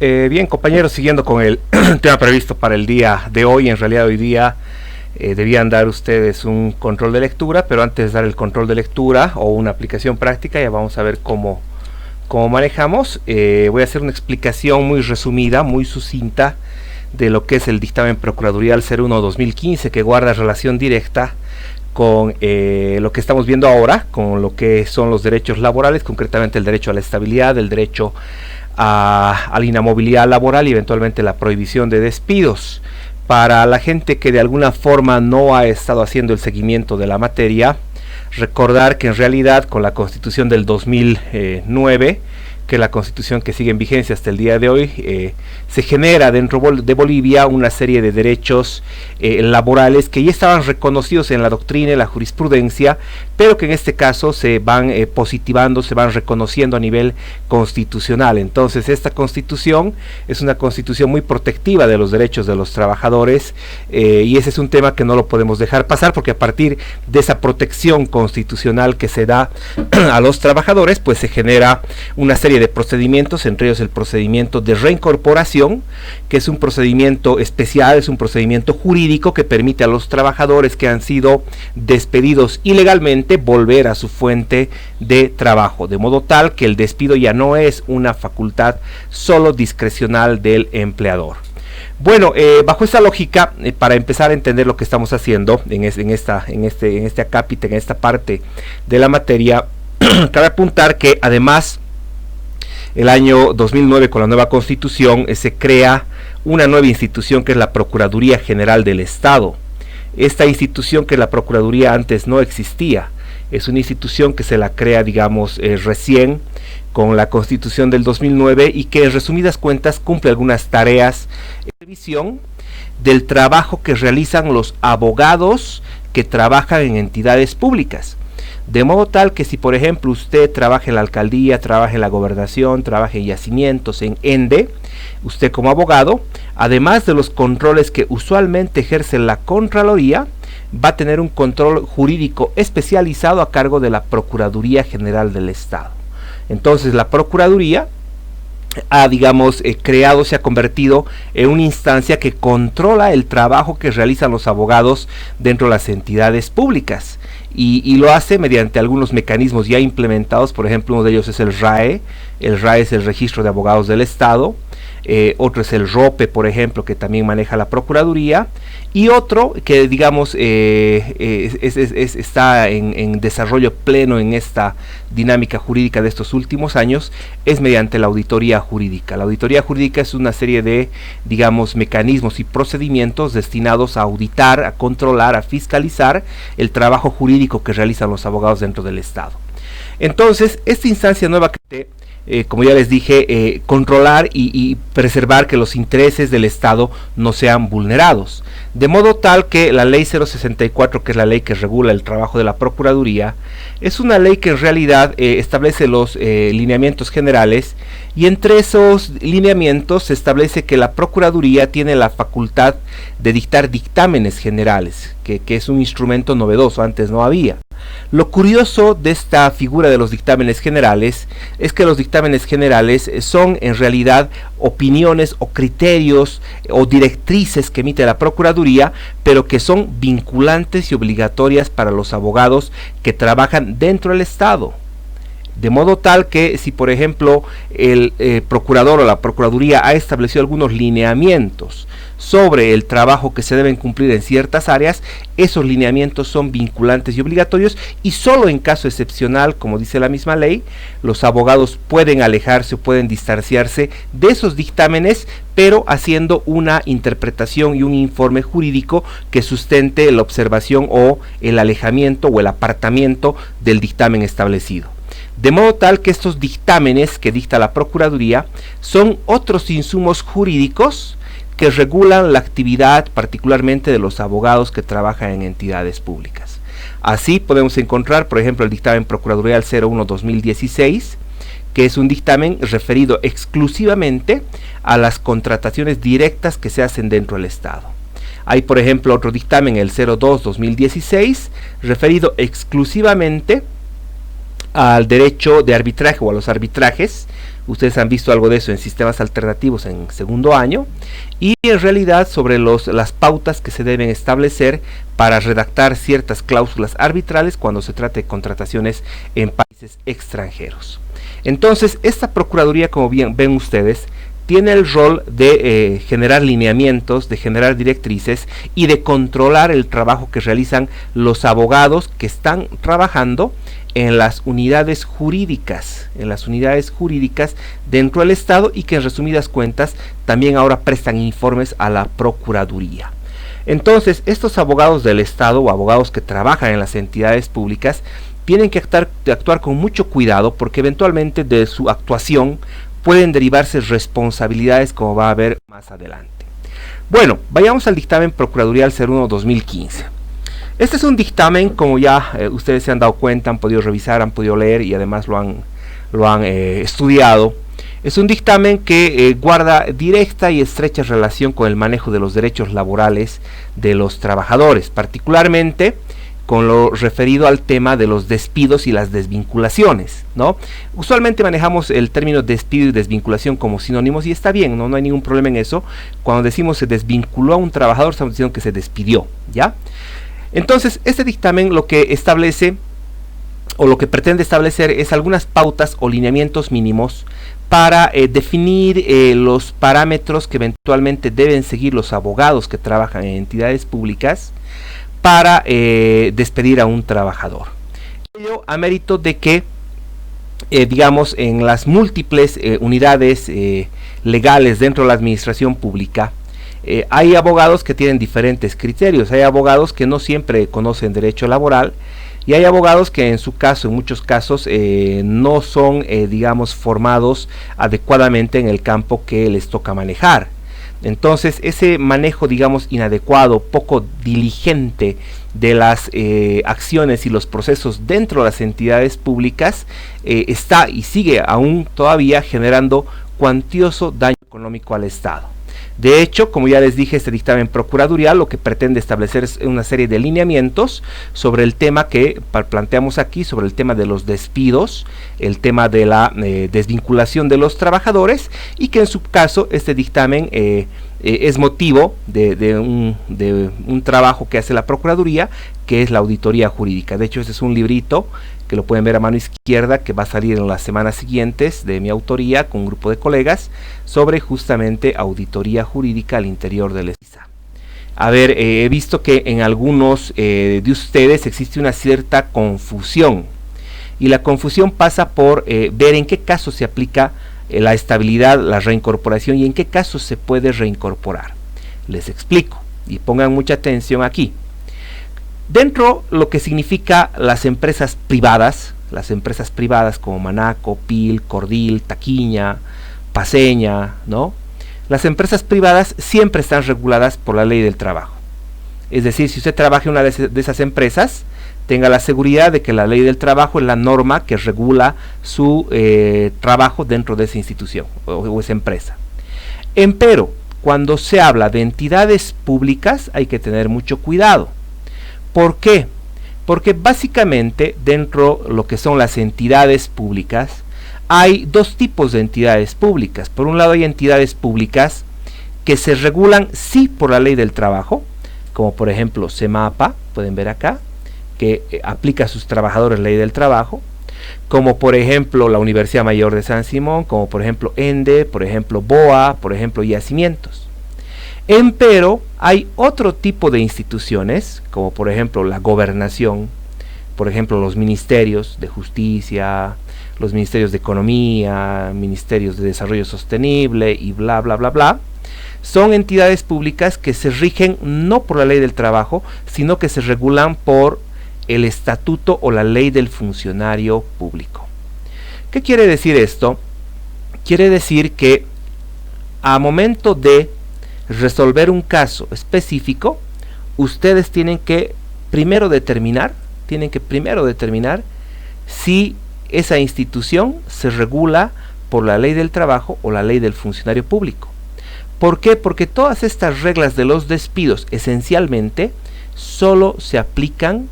Bien, compañeros, siguiendo con el tema previsto para el día de hoy. En realidad hoy día debían dar ustedes un control de lectura, pero antes de dar el control de lectura o una aplicación práctica, ya vamos a ver cómo manejamos. Voy a hacer una explicación muy resumida, muy sucinta, de lo que es el dictamen procuradurial 01/2015, que guarda relación directa con lo que estamos viendo ahora, con lo que son los derechos laborales, concretamente el derecho a la estabilidad, el derecho a la inamovilidad laboral y eventualmente la prohibición de despidos. Para la gente que de alguna forma no ha estado haciendo el seguimiento de la materia, recordar que en realidad con la Constitución del 2009, que es la Constitución que sigue en vigencia hasta el día de hoy, se genera dentro de Bolivia una serie de derechos laborales que ya estaban reconocidos en la doctrina y la jurisprudencia, pero que en este caso se van positivando, se van reconociendo a nivel constitucional. Entonces esta Constitución es una Constitución muy protectiva de los derechos de los trabajadores, y ese es un tema que no lo podemos dejar pasar, porque a partir de esa protección constitucional que se da a los trabajadores, pues se genera una serie de procedimientos, entre ellos el procedimiento de reincorporación, que es un procedimiento especial, es un procedimiento jurídico que permite a los trabajadores que han sido despedidos ilegalmente volver a su fuente de trabajo, de modo tal que el despido ya no es una facultad solo discrecional del empleador. Bueno, bajo esta lógica, para empezar a entender lo que estamos haciendo en este acápite, en esta parte de la materia, cabe apuntar que además el año 2009, con la nueva Constitución, se crea una nueva institución que es la Procuraduría General del Estado. Esta institución, que la Procuraduría antes no existía, es una institución que se la crea, digamos, recién con la Constitución del 2009, y que en resumidas cuentas cumple algunas tareas de revisión del trabajo que realizan los abogados que trabajan en entidades públicas. De modo tal que si por ejemplo usted trabaja en la alcaldía, trabaja en la gobernación, trabaja en yacimientos, en ENDE, usted como abogado, además de los controles que usualmente ejerce la Contraloría, va a tener un control jurídico especializado a cargo de la Procuraduría General del Estado. Entonces la Procuraduría ha, digamos, se ha convertido en una instancia que controla el trabajo que realizan los abogados dentro de las entidades públicas, y lo hace mediante algunos mecanismos ya implementados. Por ejemplo, uno de ellos es el RAE. El RAE es el Registro de Abogados del Estado. Otro es el ROPE, por ejemplo, que también maneja la Procuraduría, y otro que, digamos, está en desarrollo pleno en esta dinámica jurídica de estos últimos años, es mediante la auditoría jurídica. La auditoría jurídica es una serie de, digamos, mecanismos y procedimientos destinados a auditar, a controlar, a fiscalizar el trabajo jurídico que realizan los abogados dentro del Estado. Entonces, esta instancia nueva que como ya les dije, controlar y preservar que los intereses del Estado no sean vulnerados, de modo tal que la ley 064, que es la ley que regula el trabajo de la Procuraduría, es una ley que en realidad establece los lineamientos generales, y entre esos lineamientos se establece que la Procuraduría tiene la facultad de dictar dictámenes generales, que es un instrumento novedoso, antes no había. Lo curioso de esta figura de los dictámenes generales es que los dictámenes generales son en realidad opiniones o criterios o directrices que emite la Procuraduría, pero que son vinculantes y obligatorias para los abogados que trabajan dentro del Estado. De modo tal que si por ejemplo el procurador o la Procuraduría ha establecido algunos lineamientos sobre el trabajo que se deben cumplir en ciertas áreas, esos lineamientos son vinculantes y obligatorios, y solo en caso excepcional, como dice la misma ley, los abogados pueden alejarse o pueden distanciarse de esos dictámenes, pero haciendo una interpretación y un informe jurídico que sustente la observación o el alejamiento o el apartamiento del dictamen establecido. De modo tal que estos dictámenes que dicta la Procuraduría son otros insumos jurídicos que regulan la actividad particularmente de los abogados que trabajan en entidades públicas. Así podemos encontrar, por ejemplo, el dictamen procuradural 01/2016, que es un dictamen referido exclusivamente a las contrataciones directas que se hacen dentro del Estado. Hay, por ejemplo, otro dictamen, el 02/2016, referido exclusivamente al derecho de arbitraje o a los arbitrajes, Ustedes han visto algo de eso en sistemas alternativos en segundo año, y en realidad sobre las pautas que se deben establecer para redactar ciertas cláusulas arbitrales cuando se trate de contrataciones en países extranjeros. Entonces, esta Procuraduría, como bien ven ustedes, tiene el rol de generar lineamientos, de generar directrices y de controlar el trabajo que realizan los abogados que están trabajando en las unidades jurídicas, dentro del Estado, y que en resumidas cuentas también ahora prestan informes a la Procuraduría. Entonces, estos abogados del Estado o abogados que trabajan en las entidades públicas tienen que actuar con mucho cuidado, porque eventualmente de su actuación pueden derivarse responsabilidades, como va a ver más adelante. Bueno, vayamos al dictamen Procuraduría 01/2015. Este es un dictamen, como ya ustedes se han dado cuenta, han podido revisar, han podido leer y además lo han estudiado. Es un dictamen que guarda directa y estrecha relación con el manejo de los derechos laborales de los trabajadores, particularmente con lo referido al tema de los despidos y las desvinculaciones, ¿no? Usualmente manejamos el término despido y desvinculación como sinónimos, y está bien, no hay ningún problema en eso. Cuando decimos se desvinculó a un trabajador, estamos diciendo que se despidió, ¿ya? Entonces, este dictamen lo que establece, o lo que pretende establecer, es algunas pautas o lineamientos mínimos para definir los parámetros que eventualmente deben seguir los abogados que trabajan en entidades públicas para despedir a un trabajador. Ello a mérito de que, digamos, en las múltiples unidades legales dentro de la administración pública, hay abogados que tienen diferentes criterios. Hay abogados que no siempre conocen derecho laboral, y hay abogados que en muchos casos no son, digamos, formados adecuadamente en el campo que les toca manejar. Entonces, ese manejo, digamos, inadecuado, poco diligente de las acciones y los procesos dentro de las entidades públicas está y sigue aún todavía generando cuantioso daño económico al Estado. De hecho, como ya les dije, este dictamen procuradural lo que pretende establecer es una serie de lineamientos sobre el tema que planteamos aquí, sobre el tema de los despidos, el tema de la desvinculación de los trabajadores, y que en su caso este dictamen es motivo de un trabajo que hace la Procuraduría, que es la auditoría jurídica. De hecho, este es un librito que lo pueden ver a mano izquierda, que va a salir en las semanas siguientes, de mi autoría, con un grupo de colegas, sobre justamente auditoría jurídica al interior del Estado. A ver, he visto que en algunos de ustedes existe una cierta confusión, y la confusión pasa por ver en qué caso se aplica la estabilidad, la reincorporación, y en qué caso se puede reincorporar. Les explico, y pongan mucha atención aquí. Dentro lo que significa las empresas privadas como Manaco, PIL, Cordil, Taquiña, Paceña, ¿no? Las empresas privadas siempre están reguladas por la ley del trabajo. Es decir, si usted trabaja en una de esas empresas, tenga la seguridad de que la ley del trabajo es la norma que regula su trabajo dentro de esa institución o esa empresa. Empero, cuando se habla de entidades públicas, hay que tener mucho cuidado. ¿Por qué? Porque básicamente dentro de lo que son las entidades públicas hay dos tipos de entidades públicas. Por un lado, hay entidades públicas que se regulan sí por la ley del trabajo, como por ejemplo SEMAPA, pueden ver acá, que aplica a sus trabajadores la ley del trabajo, como por ejemplo la Universidad Mayor de San Simón, como por ejemplo ENDE, por ejemplo BOA, por ejemplo Yacimientos. Empero hay otro tipo de instituciones, como por ejemplo la gobernación, por ejemplo los ministerios de justicia, los ministerios de economía, ministerios de desarrollo sostenible y bla bla bla bla. Son entidades públicas que se rigen no por la ley del trabajo, sino que se regulan por el estatuto o la ley del funcionario público. ¿Qué quiere decir esto? Quiere decir que a momento de resolver un caso específico, ustedes tienen que primero determinar si esa institución se regula por la ley del trabajo o la ley del funcionario público. ¿Por qué? Porque todas estas reglas de los despidos esencialmente solo se aplican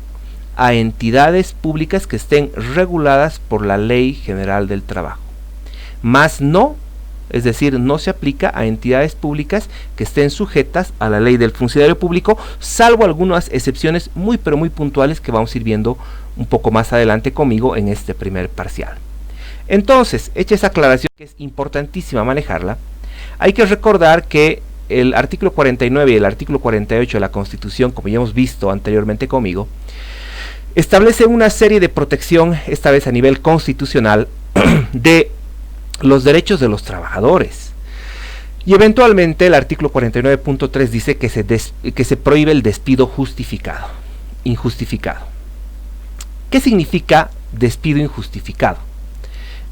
a entidades públicas que estén reguladas por la Ley General del Trabajo. más no, es decir, no se aplica a entidades públicas que estén sujetas a la ley del funcionario público, salvo algunas excepciones muy pero muy puntuales que vamos a ir viendo un poco más adelante conmigo en este primer parcial. Entonces, hecha esa aclaración que es importantísima manejarla, hay que recordar que el artículo 49 y el artículo 48 de la Constitución, como ya hemos visto anteriormente conmigo, establece una serie de protección, esta vez a nivel constitucional, de los derechos de los trabajadores. Y eventualmente el artículo 49.3 dice que se prohíbe el despido justificado, injustificado. ¿Qué significa despido injustificado?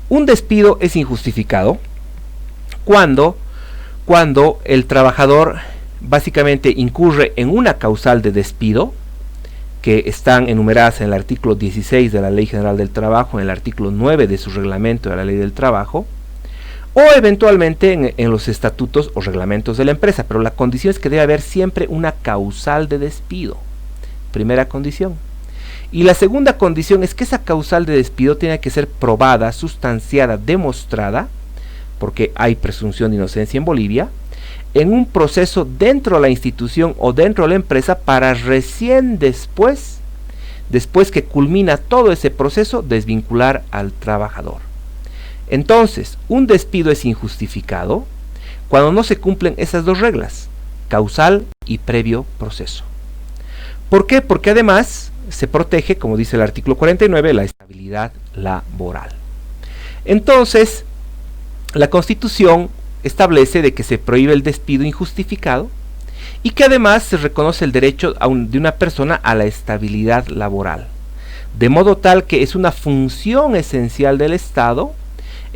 Un despido es injustificado cuando el trabajador básicamente incurre en una causal de despido, que están enumeradas en el artículo 16 de la Ley General del Trabajo, en el artículo 9 de su reglamento de la Ley del Trabajo, o eventualmente en los estatutos o reglamentos de la empresa, pero la condición es que debe haber siempre una causal de despido, primera condición. Y la segunda condición es que esa causal de despido tiene que ser probada, sustanciada, demostrada, porque hay presunción de inocencia en Bolivia, en un proceso dentro de la institución o dentro de la empresa para recién después que culmina todo ese proceso, desvincular al trabajador. Entonces, un despido es injustificado cuando no se cumplen esas dos reglas, causal y previo proceso. ¿Por qué? Porque además se protege, como dice el artículo 49, la estabilidad laboral. Entonces, la Constitución establece de que se prohíbe el despido injustificado y que además se reconoce el derecho de una persona a la estabilidad laboral, de modo tal que es una función esencial del Estado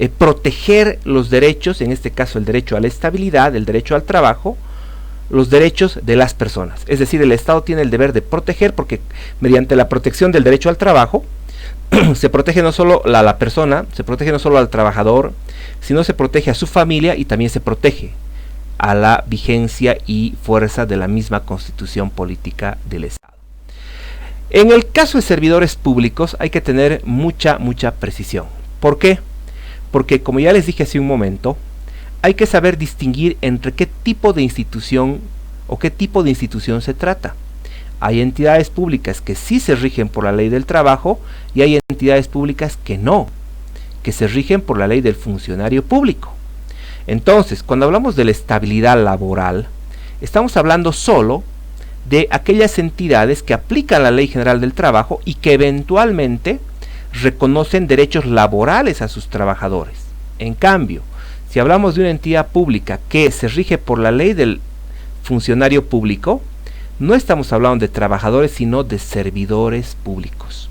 proteger los derechos, en este caso el derecho a la estabilidad, el derecho al trabajo, los derechos de las personas. Es decir, el Estado tiene el deber de proteger, porque mediante la protección del derecho al trabajo se protege no solo a la persona, se protege no solo al trabajador, sino se protege a su familia y también se protege a la vigencia y fuerza de la misma Constitución política del Estado. En el caso de servidores públicos hay que tener mucha precisión. ¿Por qué? Porque, como ya les dije hace un momento, hay que saber distinguir entre qué tipo de institución o qué tipo de institución se trata. Hay entidades públicas que sí se rigen por la ley del trabajo y hay entidades públicas que no, que se rigen por la ley del funcionario público. Entonces, cuando hablamos de la estabilidad laboral, estamos hablando solo de aquellas entidades que aplican la Ley General del Trabajo y que eventualmente reconocen derechos laborales a sus trabajadores. En cambio, si hablamos de una entidad pública que se rige por la ley del funcionario público, no estamos hablando de trabajadores, sino de servidores públicos.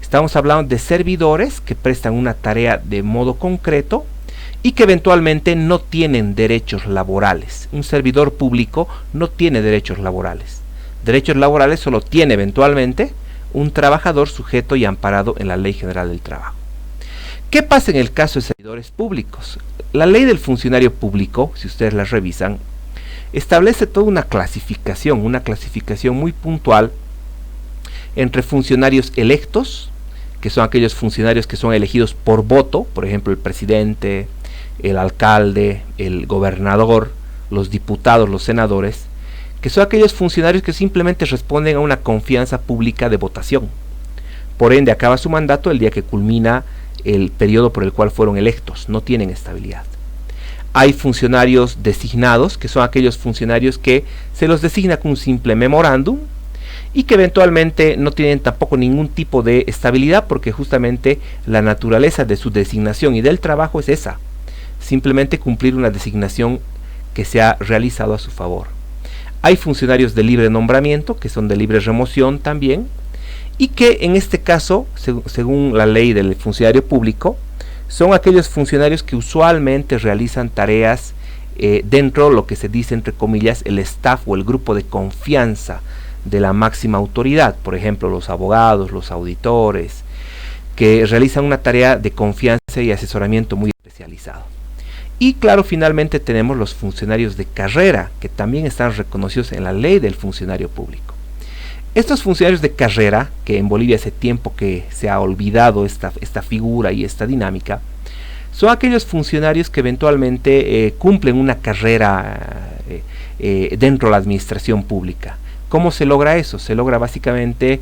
Estamos hablando de servidores que prestan una tarea de modo concreto y que eventualmente no tienen derechos laborales. Un servidor público no tiene derechos laborales. Derechos laborales solo tiene eventualmente un trabajador sujeto y amparado en la Ley General del Trabajo. ¿Qué pasa en el caso de servidores públicos? La ley del funcionario público, si ustedes la revisan, establece toda una clasificación muy puntual entre funcionarios electos, que son aquellos funcionarios que son elegidos por voto, por ejemplo el presidente, el alcalde, el gobernador, los diputados, los senadores, que son aquellos funcionarios que simplemente responden a una confianza pública de votación. Por ende, acaba su mandato el día que culmina el periodo por el cual fueron electos, no tienen estabilidad. Hay funcionarios designados, que son aquellos funcionarios que se los designa con un simple memorándum y que eventualmente no tienen tampoco ningún tipo de estabilidad, porque justamente la naturaleza de su designación y del trabajo es esa, simplemente cumplir una designación que se ha realizado a su favor. Hay funcionarios de libre nombramiento, que son de libre remoción también, y que en este caso, según la ley del funcionario público, son aquellos funcionarios que usualmente realizan tareas dentro de lo que se dice, entre comillas, el staff o el grupo de confianza de la máxima autoridad. Por ejemplo, los abogados, los auditores, que realizan una tarea de confianza y asesoramiento muy especializado. Y claro, finalmente tenemos los funcionarios de carrera, que también están reconocidos en la ley del funcionario público. Estos funcionarios de carrera, que en Bolivia hace tiempo que se ha olvidado esta figura y esta dinámica, son aquellos funcionarios que eventualmente cumplen una carrera dentro de la administración pública. ¿Cómo se logra eso? Se logra básicamente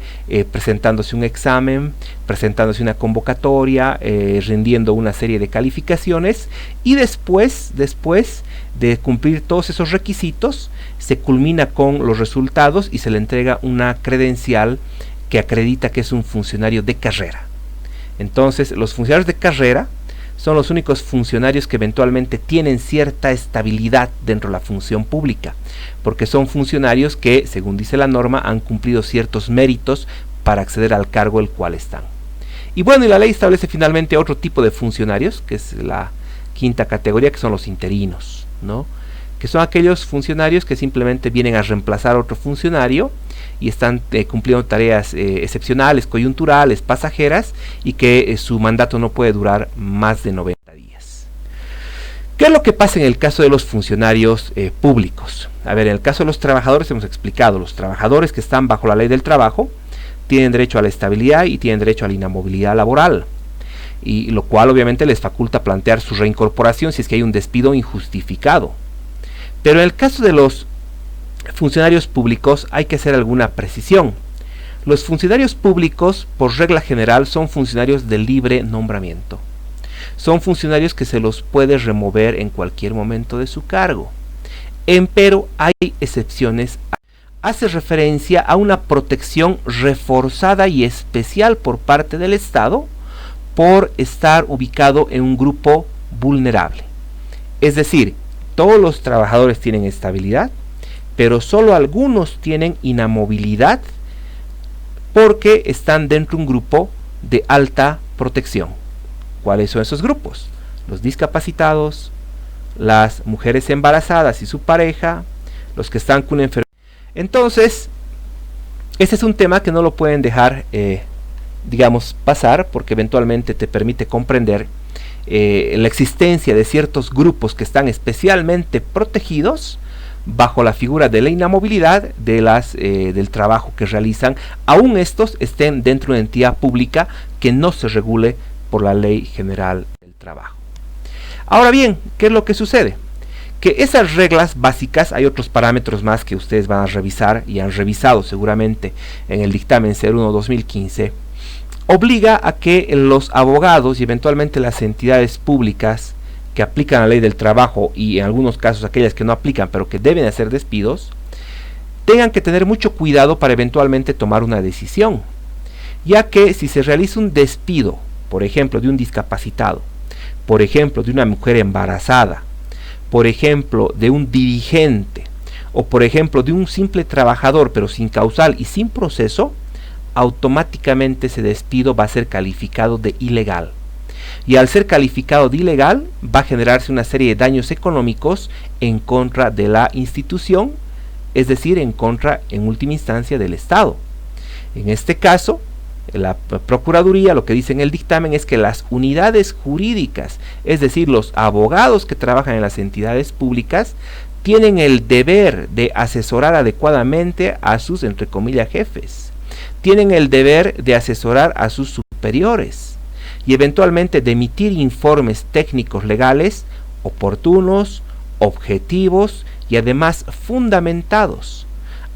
presentándose un examen, presentándose una convocatoria, rindiendo una serie de calificaciones, y después de cumplir todos esos requisitos, se culmina con los resultados y se le entrega una credencial que acredita que es un funcionario de carrera. Entonces, los funcionarios de carrera son los únicos funcionarios que eventualmente tienen cierta estabilidad dentro de la función pública, porque son funcionarios que, según dice la norma, han cumplido ciertos méritos para acceder al cargo el cual están. Y bueno, y la ley establece finalmente otro tipo de funcionarios, que es la quinta categoría, que son los interinos, ¿no? Que son aquellos funcionarios que simplemente vienen a reemplazar a otro funcionario y están cumpliendo tareas excepcionales, coyunturales, pasajeras, y que su mandato no puede durar más de 90 días. ¿Qué es lo que pasa en el caso de los funcionarios públicos? A ver, en el caso de los trabajadores hemos explicado, los trabajadores que están bajo la ley del trabajo tienen derecho a la estabilidad y tienen derecho a la inamovilidad laboral, y lo cual obviamente les faculta plantear su reincorporación si es que hay un despido injustificado. Pero en el caso de los funcionarios públicos hay que hacer alguna precisión. Los funcionarios públicos, por regla general, son funcionarios de libre nombramiento. Son funcionarios que se los puede remover en cualquier momento de su cargo. Empero hay excepciones. Hace referencia a una protección reforzada y especial por parte del Estado por estar ubicado en un grupo vulnerable. Es decir, todos los trabajadores tienen estabilidad, pero solo algunos tienen inamovilidad porque están dentro de un grupo de alta protección. ¿Cuáles son esos grupos? Los discapacitados, las mujeres embarazadas y su pareja, los que están con una enfermedad. Entonces, este es un tema que no lo pueden dejar, pasar, porque eventualmente te permite comprender la existencia de ciertos grupos que están especialmente protegidos bajo la figura de la inamovilidad del trabajo que realizan, aun estos estén dentro de una entidad pública que no se regule por la Ley General del Trabajo. Ahora bien, ¿qué es lo que sucede? Que esas reglas básicas, hay otros parámetros más que ustedes van a revisar y han revisado seguramente en el dictamen 01/2015, obliga a que los abogados y eventualmente las entidades públicas que aplican la ley del trabajo, y en algunos casos aquellas que no aplican pero que deben hacer despidos, tengan que tener mucho cuidado para eventualmente tomar una decisión, ya que si se realiza un despido, por ejemplo de un discapacitado, por ejemplo de una mujer embarazada, por ejemplo de un dirigente, o por ejemplo de un simple trabajador pero sin causal y sin proceso, automáticamente ese despido va a ser calificado de ilegal. Y al ser calificado de ilegal, va a generarse una serie de daños económicos en contra de la institución, es decir, en contra, en última instancia, del Estado. En este caso, la Procuraduría lo que dice en el dictamen es que las unidades jurídicas, es decir, los abogados que trabajan en las entidades públicas, tienen el deber de asesorar adecuadamente a sus, entre comillas, jefes. Tienen el deber de asesorar a sus superiores y eventualmente de emitir informes técnicos legales oportunos, objetivos y además fundamentados,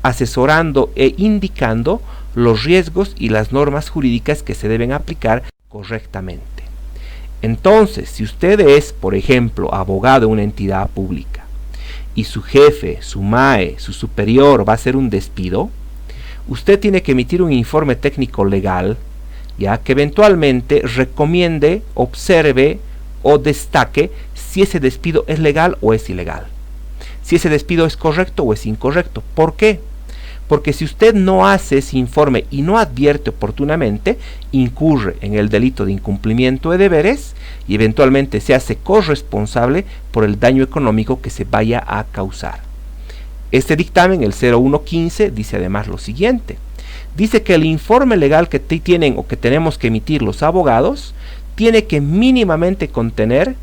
asesorando e indicando los riesgos y las normas jurídicas que se deben aplicar correctamente. Entonces, si usted es, por ejemplo, abogado de una entidad pública y su jefe, su MAE, su superior va a hacer un despido, usted tiene que emitir un informe técnico legal, ya que eventualmente recomiende, observe o destaque si ese despido es legal o es ilegal, si ese despido es correcto o es incorrecto. ¿Por qué? Porque si usted no hace ese informe y no advierte oportunamente, incurre en el delito de incumplimiento de deberes y eventualmente se hace corresponsable por el daño económico que se vaya a causar. Este dictamen, el 0115, dice además lo siguiente. Dice que el informe legal que tienen o que tenemos que emitir los abogados tiene que mínimamente contener,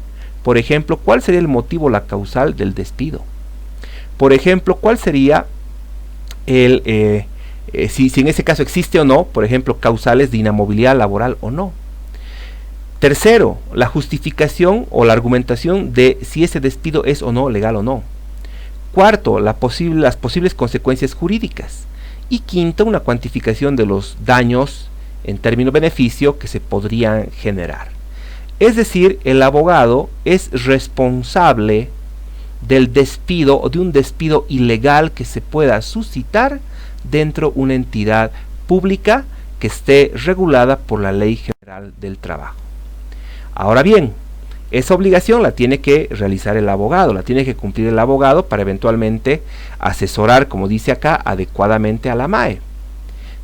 por ejemplo, cuál sería el motivo, la causal del despido. Por ejemplo, cuál sería si en ese caso existe o no, por ejemplo, causales de inamovilidad laboral o no. Tercero, la justificación o la argumentación de si ese despido es o no legal o no. Cuarto, las posibles consecuencias jurídicas. Y quinto, una cuantificación de los daños en término beneficio que se podrían generar. Es decir, el abogado es responsable del despido o de un despido ilegal que se pueda suscitar dentro de una entidad pública que esté regulada por la Ley General del Trabajo. Ahora bien, esa obligación la tiene que realizar el abogado, la tiene que cumplir el abogado para eventualmente asesorar, como dice acá, adecuadamente a la MAE,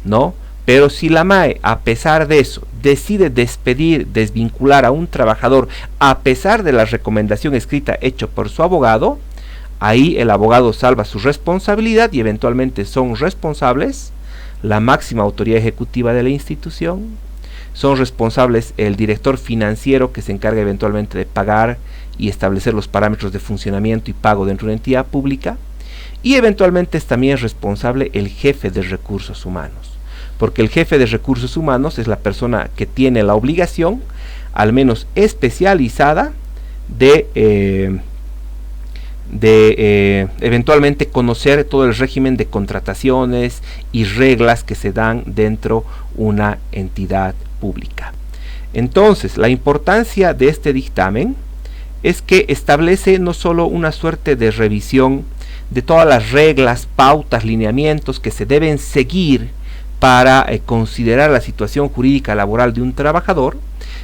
¿no? Pero si la MAE, a pesar de eso, decide despedir, desvincular a un trabajador, a pesar de la recomendación escrita hecha por su abogado, ahí el abogado salva su responsabilidad y eventualmente son responsables la máxima autoridad ejecutiva de la institución, son responsables el director financiero que se encarga eventualmente de pagar y establecer los parámetros de funcionamiento y pago dentro de una entidad pública, y eventualmente es también responsable el jefe de recursos humanos, porque el jefe de recursos humanos es la persona que tiene la obligación, al menos especializada, de eventualmente conocer todo el régimen de contrataciones y reglas que se dan dentro de una entidad pública. Entonces, la importancia de este dictamen es que establece no solo una suerte de revisión de todas las reglas, pautas, lineamientos que se deben seguir para considerar la situación jurídica laboral de un trabajador,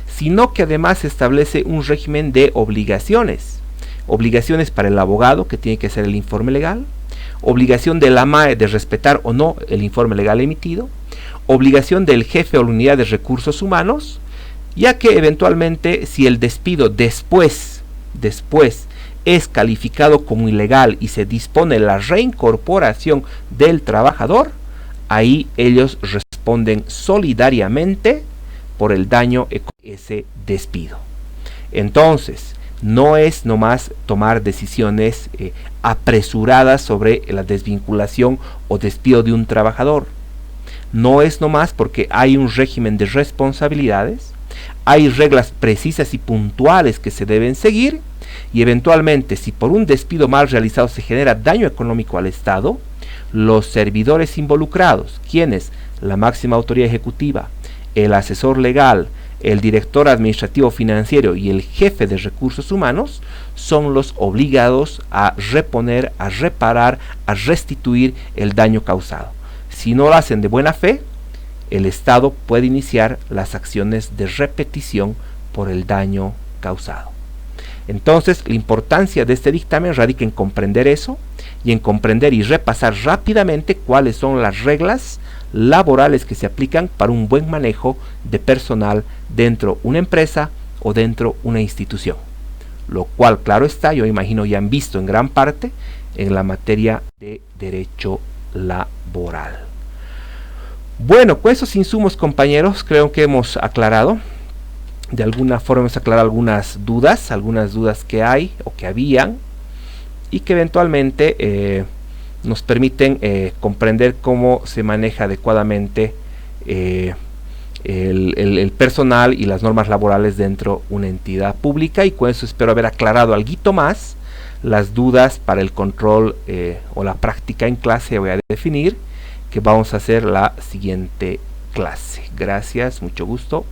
sino que además establece un régimen de obligaciones. Obligaciones para el abogado, que tiene que hacer el informe legal, obligación de la MAE de respetar o no el informe legal emitido, obligación del jefe o la unidad de recursos humanos, ya que eventualmente si el despido después es calificado como ilegal y se dispone la reincorporación del trabajador, ahí ellos responden solidariamente por el daño económico de ese despido. Entonces, no es nomás tomar decisiones apresuradas sobre la desvinculación o despido de un trabajador. No es nomás porque hay un régimen de responsabilidades, hay reglas precisas y puntuales que se deben seguir, y eventualmente si por un despido mal realizado se genera daño económico al Estado, los servidores involucrados, quienes, la máxima autoridad ejecutiva, el asesor legal, el director administrativo financiero y el jefe de recursos humanos, son los obligados a reponer, a reparar, a restituir el daño causado. Si no lo hacen de buena fe, el Estado puede iniciar las acciones de repetición por el daño causado. Entonces, la importancia de este dictamen radica en comprender eso y en comprender y repasar rápidamente cuáles son las reglas laborales que se aplican para un buen manejo de personal dentro de una empresa o dentro de una institución. Lo cual, claro está, yo imagino ya han visto en gran parte en la materia de derecho laboral. Bueno, con esos insumos, compañeros, creo que hemos aclarado, de alguna forma hemos aclarado algunas dudas que hay o que habían, y que eventualmente nos permiten comprender cómo se maneja adecuadamente el personal y las normas laborales dentro de una entidad pública, y con eso espero haber aclarado algo más las dudas para el control o la práctica en clase. Voy a definir que vamos a hacer la siguiente clase. Gracias, mucho gusto.